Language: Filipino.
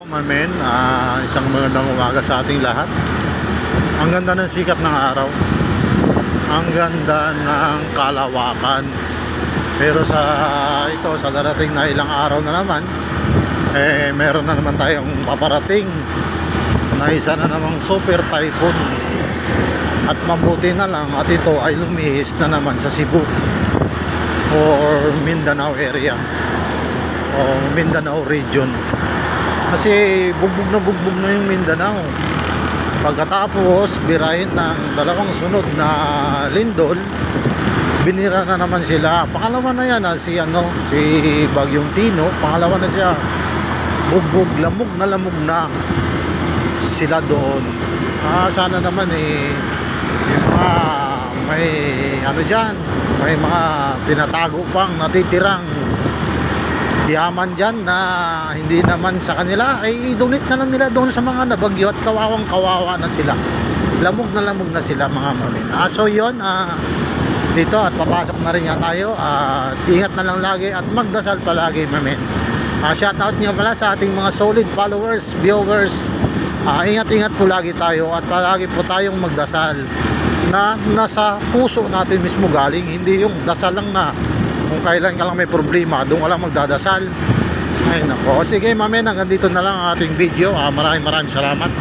Mamen, isang magandang umaga sa ating lahat. Ang ganda ng sikat ng araw. Ang ganda ng kalawakan. Pero sa darating na ilang araw na naman, meron na naman tayong paparating na isa na namang super typhoon. At mabuti na lang at ito ay lumihis na naman sa Cebu or Mindanao area o Mindanao region. Kasi bugbog na yung Mindanao. Pagkatapos birahin ng dalawang sunod na lindol, binira na naman sila. Pangalawa na yan si Bagyong Tino. Pangalawa na siya. Bugbog, lamog na sila doon. Sana naman yung mga may mga tinatago pang natitirang yaman dyan na hindi naman sa kanila, ay i-donate na lang nila doon sa mga nabagyo at kawawa na sila. Lamog na sila mga mamin. So yun, dito at papasok na rin nga tayo at ingat na lang lagi at magdasal palagi mamin. Shoutout nga pala sa ating mga solid followers, viewers. Ingat po lagi tayo at palagi po tayong magdasal na nasa puso natin mismo galing, hindi yung dasal lang na kung kailan ka lang may problema, doon ka lang magdadasal. Ay nako, sige mamen, hanggang dito na lang ang ating video. Maraming salamat.